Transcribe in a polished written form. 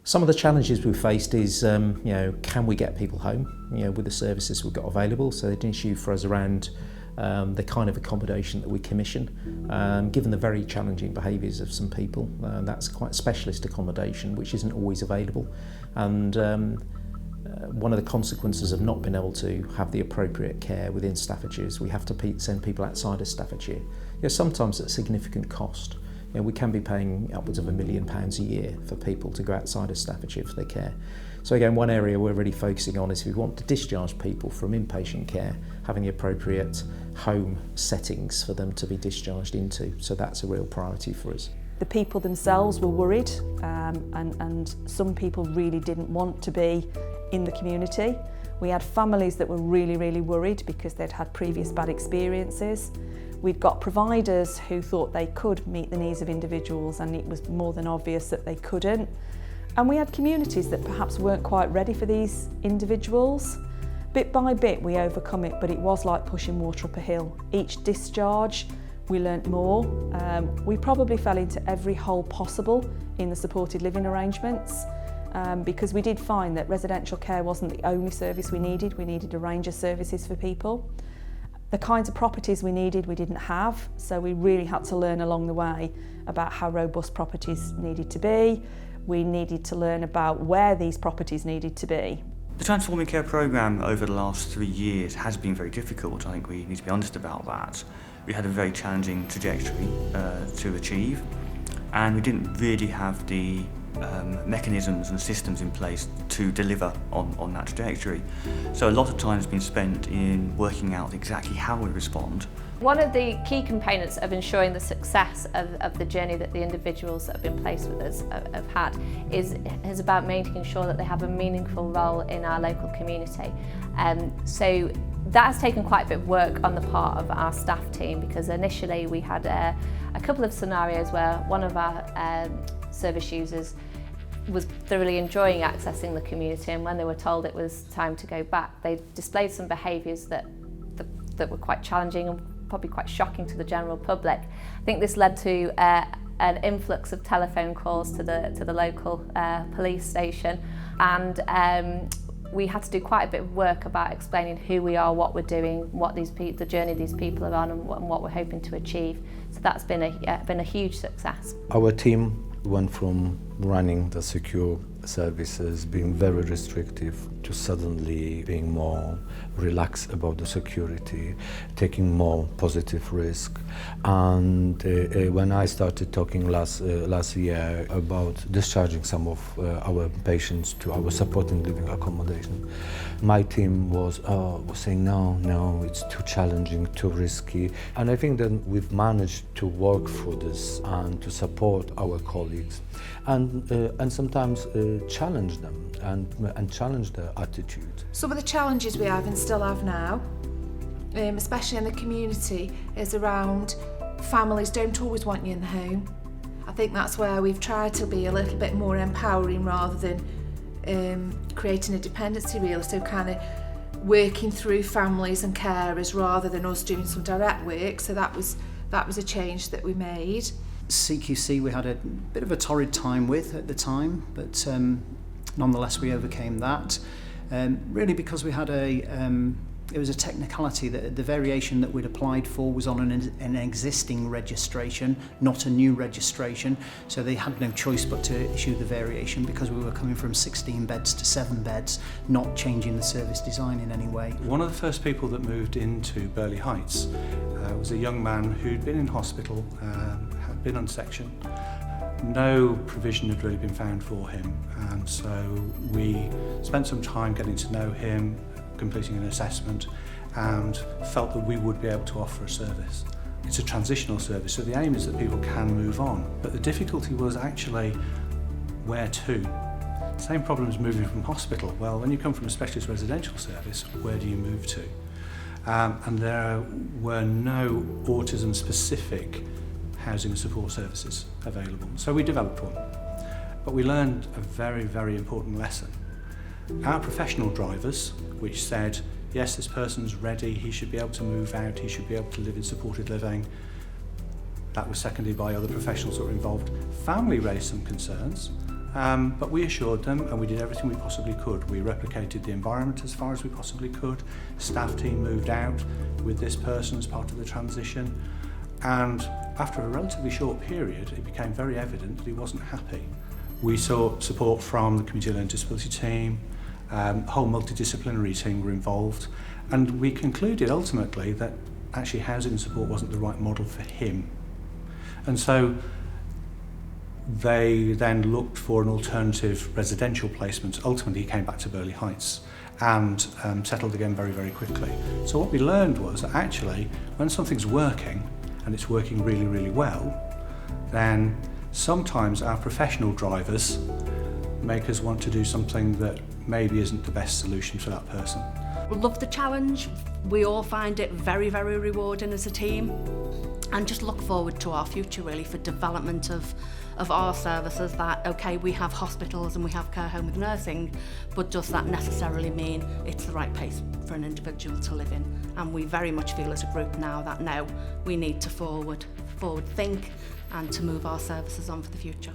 Some of the challenges we've faced is, can we get people home, with the services we've got available? So there's an issue for us around the kind of accommodation that we commission. Given the very challenging behaviours of some people, that's quite specialist accommodation, which isn't always available. And one of the consequences of not being able to have the appropriate care within Staffordshire is we have to send people outside of Staffordshire, sometimes at significant cost. We can be paying upwards of £1 million a year for people to go outside of Staffordshire for their care. So again, one area we're really focusing on is if we want to discharge people from inpatient care, having the appropriate home settings for them to be discharged into. So that's a real priority for us. The people themselves were worried, and some people really didn't want to be in the community. We had families that were really, really worried because they'd had previous bad experiences. We've got providers who thought they could meet the needs of individuals, and it was more than obvious that they couldn't. And we had communities that perhaps weren't quite ready for these individuals. Bit by bit we overcome it, but it was like pushing water up a hill. Each discharge we learnt more. We probably fell into every hole possible in the supported living arrangements, because we did find that residential care wasn't the only service we needed a range of services for people. The kinds of properties we needed we didn't have, so we really had to learn along the way about how robust properties needed to be. We needed to learn about where these properties needed to be. The Transforming Care programme over the last 3 years has been very difficult. I think we need to be honest about that. We had a very challenging trajectory to achieve, and we didn't really have the mechanisms and systems in place to deliver on that trajectory. So a lot of time has been spent in working out exactly how we respond. One of the key components of ensuring the success of the journey that the individuals that have been placed with us have had is about making sure that they have a meaningful role in our local community. So that has taken quite a bit of work on the part of our staff team, because initially we had a couple of scenarios where one of our service users was thoroughly enjoying accessing the community, and when they were told it was time to go back, they displayed some behaviours that were quite challenging and probably quite shocking to the general public. I think this led to an influx of telephone calls to the local police station, and we had to do quite a bit of work about explaining who we are, what we're doing, what the journey these people are on, and what we're hoping to achieve. So that's been a huge success. Our team went from running the secure services, being very restrictive, to suddenly being more relaxed about the security, taking more positive risk. And when I started talking last year about discharging some of our patients to our supported living accommodation, my team was saying no, it's too challenging, too risky. And I think that we've managed to work through this and to support our colleagues and sometimes challenge them and challenge their attitude. Some of the challenges we have and still have now, especially in the community, is around families don't always want you in the home. I think that's where we've tried to be a little bit more empowering rather than creating a dependency really, so kind of working through families and carers rather than us doing some direct work. So that was a change that we made. CQC we had a bit of a torrid time with at the time, but nonetheless we overcame that. Really because we had it was a technicality that the variation that we'd applied for was on an existing registration, not a new registration, so they had no choice but to issue the variation because we were coming from 16 beds to 7 beds, not changing the service design in any way. One of the first people that moved into Burley Heights was a young man who'd been in hospital, had been unsectioned. No provision had really been found for him, and so we spent some time getting to know him, completing an assessment, and felt that we would be able to offer a service. It's a transitional service, so the aim is that people can move on, but the difficulty was actually where to. Same problem as moving from hospital. Well, when you come from a specialist residential service, where do you move to? And there were no autism-specific housing and support services available. So we developed one. But we learned a very, very important lesson. Our professional drivers, which said, yes, this person's ready, he should be able to move out, he should be able to live in supported living. That was seconded by other professionals that were involved. Family raised some concerns, But we assured them, and we did everything we possibly could. We replicated the environment as far as we possibly could. Staff team moved out with this person as part of the transition. And after a relatively short period, it became very evident that he wasn't happy. We sought support from the Community Learning Disability team, the whole multidisciplinary team were involved, and we concluded ultimately that actually housing and support wasn't the right model for him. And so they then looked for an alternative residential placement. Ultimately, he came back to Burley Heights and settled again very, very quickly. So what we learned was that actually, when something's working, and it's working really, really well, then sometimes our professional drivers make us want to do something that maybe isn't the best solution for that person. We love the challenge. We all find it very, very rewarding as a team, and just look forward to our future really for development of our services. That okay, we have hospitals and we have care home with nursing, but does that necessarily mean it's the right place for an individual to live in? And we very much feel as a group now that we need to forward think and to move our services on for the future.